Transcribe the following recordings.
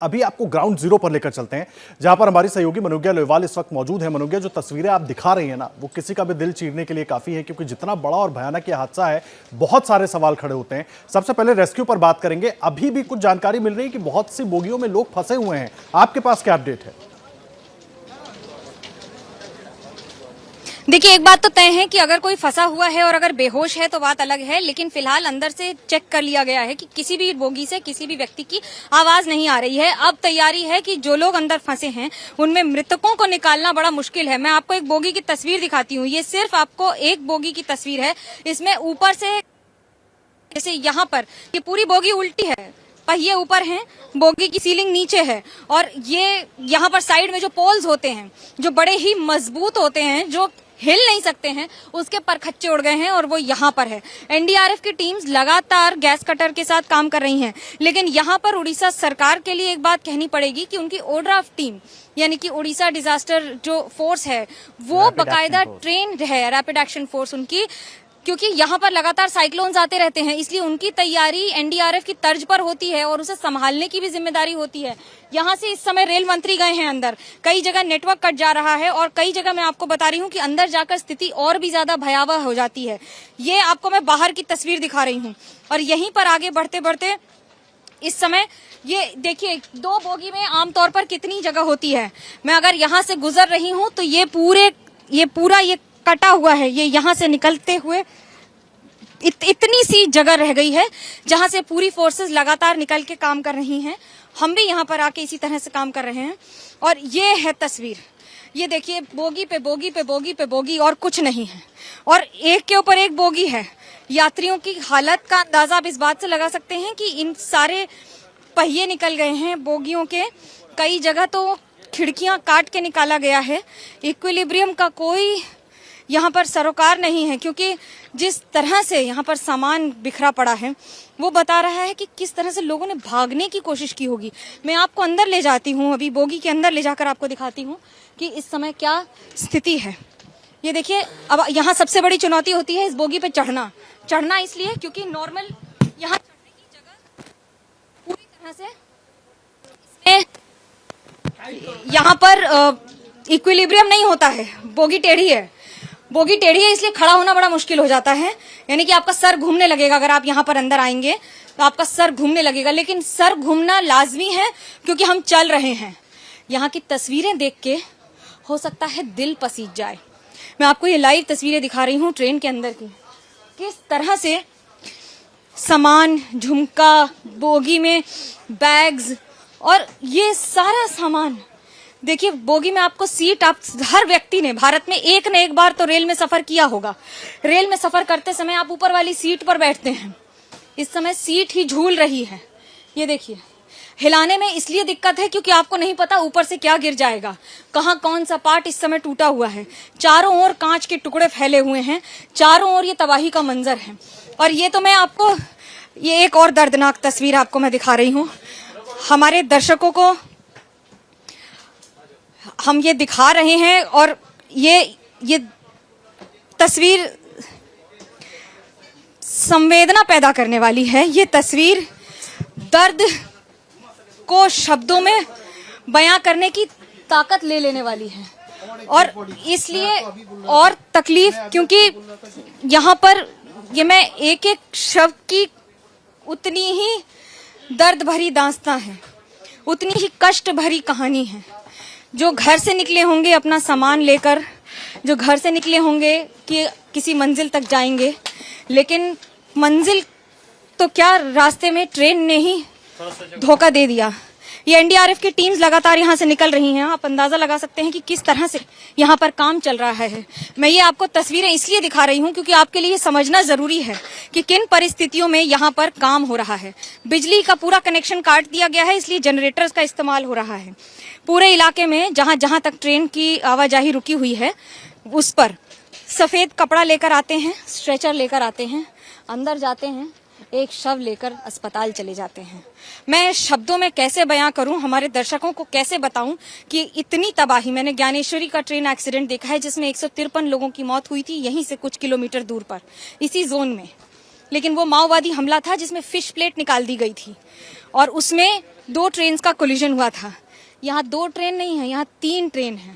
अभी आपको ground zero पर लेकर चलते हैं, जहां पर हमारी सहयोगी मनोज्ञा लोहवाल इस वक्त मौजूद है। मनोज्ञा, जो तस्वीरें आप दिखा रही हैं ना, वो किसी का भी दिल चीरने के लिए काफी है, क्योंकि जितना बड़ा और भयानक ये हादसा है, बहुत सारे सवाल खड़े होते हैं। सबसे पहले रेस्क्यू पर बात करेंगे। अभी भी कुछ जानकारी मिल रही है कि बहुत सी बोगियों में लोग फंसे हुए हैं। आपके पास क्या अपडेट है? देखिए, एक बात तो तय है कि अगर कोई फंसा हुआ है और अगर बेहोश है तो बात अलग है, लेकिन फिलहाल अंदर से चेक कर लिया गया है कि किसी भी बोगी से किसी भी व्यक्ति की आवाज नहीं आ रही है। अब तैयारी है कि जो लोग अंदर फंसे हैं उनमें मृतकों को निकालना बड़ा मुश्किल है। मैं आपको एक बोगी की तस्वीर दिखाती हूँ। ये सिर्फ आपको एक बोगी की तस्वीर है। इसमें ऊपर से जैसे यहाँ पर ये पूरी बोगी उल्टी है, पहिए ऊपर हैं, बोगी की सीलिंग नीचे है, और ये यहाँ पर साइड में जो पोल्स होते हैं जो बड़े ही मजबूत होते हैं, जो हिल नहीं सकते हैं, उसके परखच्चे उड़ गए हैं और वो यहाँ पर है। एनडीआरएफ की टीम्स लगातार गैस कटर के साथ काम कर रही हैं, लेकिन यहाँ पर उड़ीसा सरकार के लिए एक बात कहनी पड़ेगी कि उनकी ओड्राफ टीम यानी कि उड़ीसा डिजास्टर जो फोर्स है वो बकायदा ट्रेन है, रैपिड एक्शन फोर्स उनकी, क्योंकि यहाँ पर लगातार साइक्लोन्स आते रहते हैं, इसलिए उनकी तैयारी एनडीआरएफ की तर्ज पर होती है और उसे संभालने की भी जिम्मेदारी होती है। यहाँ से इस समय रेल मंत्री गए हैं अंदर, कई जगह नेटवर्क कट जा रहा है और कई जगह मैं आपको बता रही हूँ कि अंदर जाकर स्थिति और भी ज्यादा भयावह हो जाती है। ये आपको मैं बाहर की तस्वीर दिखा रही हूँ और यहीं पर आगे बढ़ते बढ़ते इस समय ये देखिए, दो बोगी में आमतौर पर कितनी जगह होती है। मैं अगर यहाँ से गुजर रही हूँ तो ये पूरा कटा हुआ है। ये यहाँ से निकलते हुए इतनी सी जगह रह गई है जहां से पूरी फोर्सेस लगातार निकल के काम कर रही हैं। हम भी यहाँ पर आके इसी तरह से काम कर रहे हैं और ये है तस्वीर। ये देखिए, बोगी पे बोगी पे बोगी पे बोगी और कुछ नहीं है, और एक के ऊपर एक बोगी है। यात्रियों की हालत का अंदाजा आप इस बात से लगा सकते हैं कि इन सारे पहिए निकल गए हैं बोगियों के। कई जगह तो खिड़कियां काट के निकाला गया है। इक्विलिब्रियम का कोई यहाँ पर सरोकार नहीं है, क्योंकि जिस तरह से यहाँ पर सामान बिखरा पड़ा है वो बता रहा है कि किस तरह से लोगों ने भागने की कोशिश की होगी। मैं आपको अंदर ले जाती हूँ, अभी बोगी के अंदर ले जाकर आपको दिखाती हूँ कि इस समय क्या स्थिति है। ये देखिए, अब यहाँ सबसे बड़ी चुनौती होती है इस बोगी पे चढ़ना इसलिए क्योंकि नॉर्मल यहाँ चढ़ने की जगह पूरी तरह से यहाँ पर इक्विलिब्रियम नहीं होता है। बोगी टेढ़ी है इसलिए खड़ा होना बड़ा मुश्किल हो जाता है। यानी कि आपका सर घूमने लगेगा। अगर आप यहाँ पर अंदर आएंगे तो आपका सर घूमने लगेगा, लेकिन सर घूमना लाजमी है क्योंकि हम चल रहे हैं। यहाँ की तस्वीरें देख के हो सकता है दिल पसीज जाए। मैं आपको ये लाइव तस्वीरें दिखा रही हूँ ट्रेन के अंदर की, किस तरह से सामान, झुमका, बोगी में बैग्स और ये सारा सामान। देखिए, बोगी में आपको सीट, आप हर व्यक्ति ने भारत में एक न एक बार तो रेल में सफर किया होगा। रेल में सफर करते समय आप ऊपर वाली सीट पर बैठते हैं। इस समय सीट ही झूल रही है। ये देखिए, हिलाने में इसलिए दिक्कत है क्योंकि आपको नहीं पता ऊपर से क्या गिर जाएगा, कहाँ कौन सा पार्ट इस समय टूटा हुआ है। चारों ओर कांच के टुकड़े फैले हुए हैं, चारों ओर ये तबाही का मंजर है। और ये तो मैं आपको, ये एक और दर्दनाक तस्वीर आपको मैं दिखा रही हूँ। हमारे दर्शकों को हम ये दिखा रहे हैं और ये तस्वीर संवेदना पैदा करने वाली है। ये तस्वीर दर्द को शब्दों में बयां करने की ताकत ले लेने वाली है, और इसलिए और तकलीफ, क्योंकि यहाँ पर ये मैं एक एक शब्द की उतनी ही दर्द भरी दास्तां है, उतनी ही कष्ट भरी कहानी है। जो घर से निकले होंगे अपना सामान लेकर, जो घर से निकले होंगे कि किसी मंजिल तक जाएंगे, लेकिन मंजिल तो क्या, रास्ते में ट्रेन ने ही धोखा दे दिया। ये एनडीआरएफ की टीम्स लगातार यहाँ से निकल रही हैं। आप अंदाजा लगा सकते हैं कि किस तरह से यहाँ पर काम चल रहा है। मैं ये आपको तस्वीरें इसलिए दिखा रही हूँ क्योंकि आपके लिए समझना जरूरी है कि किन परिस्थितियों में यहाँ पर काम हो रहा है। बिजली का पूरा कनेक्शन काट दिया गया है, इसलिए जनरेटर्स का इस्तेमाल हो रहा है। पूरे इलाके में जहां जहां तक ट्रेन की आवाजाही रुकी हुई है उस पर सफेद कपड़ा लेकर आते हैं, स्ट्रेचर लेकर आते हैं, अंदर जाते हैं, एक शव लेकर अस्पताल चले जाते हैं। मैं शब्दों में कैसे बयां करूं, हमारे दर्शकों को कैसे बताऊं कि इतनी तबाही। मैंने ज्ञानेश्वरी का ट्रेन एक्सीडेंट देखा है जिसमें 153 लोगों की मौत हुई थी, यहीं से कुछ किलोमीटर दूर पर, इसी जोन में। लेकिन वो माओवादी हमला था जिसमें फिश प्लेट निकाल दी गई थी और उसमें 2 ट्रेन का कोलिजन हुआ था। यहाँ 2 ट्रेन नहीं है, यहाँ 3 ट्रेन है।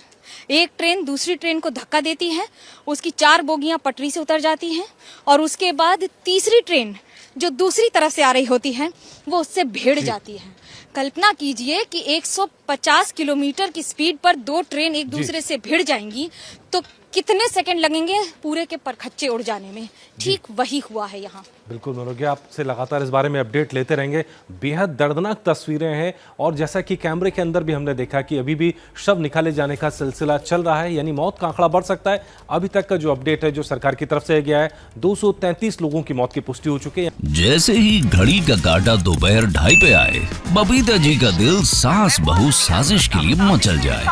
एक ट्रेन दूसरी ट्रेन को धक्का देती है, उसकी 4 बोगियां पटरी से उतर जाती हैं और उसके बाद तीसरी ट्रेन जो दूसरी तरफ से आ रही होती है वो उससे भिड़ जाती है। कल्पना कीजिए कि 150 किलोमीटर की स्पीड पर 2 ट्रेन एक दूसरे से भिड़ जाएंगी तो कितने सेकंड लगेंगे पूरे के परखच्चे उड़ जाने में। ठीक वही हुआ है यहाँ। बिल्कुल मनोज्ञा, आपसे लगातार इस बारे में अपडेट लेते रहेंगे। बेहद दर्दनाक तस्वीरें हैं और जैसा कि कैमरे के अंदर भी हमने देखा कि अभी भी शव निकाले जाने का सिलसिला चल रहा है, यानी मौत का आंकड़ा बढ़ सकता है। अभी तक का जो अपडेट है जो सरकार की तरफ से गया है, 233 लोगों की मौत की पुष्टि हो चुकी है। जैसे ही घड़ी का काटा दोपहर 2:30 पे आए, बबीता जी का दिल सास बहू साजिश के लिए मचल जाए।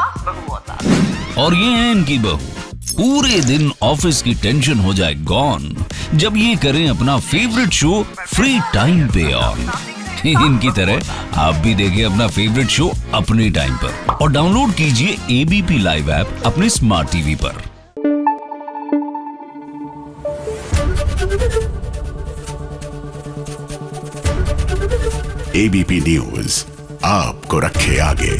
और ये है इनकी बहू, पूरे दिन ऑफिस की टेंशन हो जाए गॉन जब ये करें अपना फेवरेट शो फ्री टाइम पे ऑन। इनकी तरह आप भी देखें अपना फेवरेट शो अपने टाइम पर और डाउनलोड कीजिए एबीपी लाइव ऐप अपने स्मार्ट टीवी पर। एबीपी न्यूज आपको रखे आगे।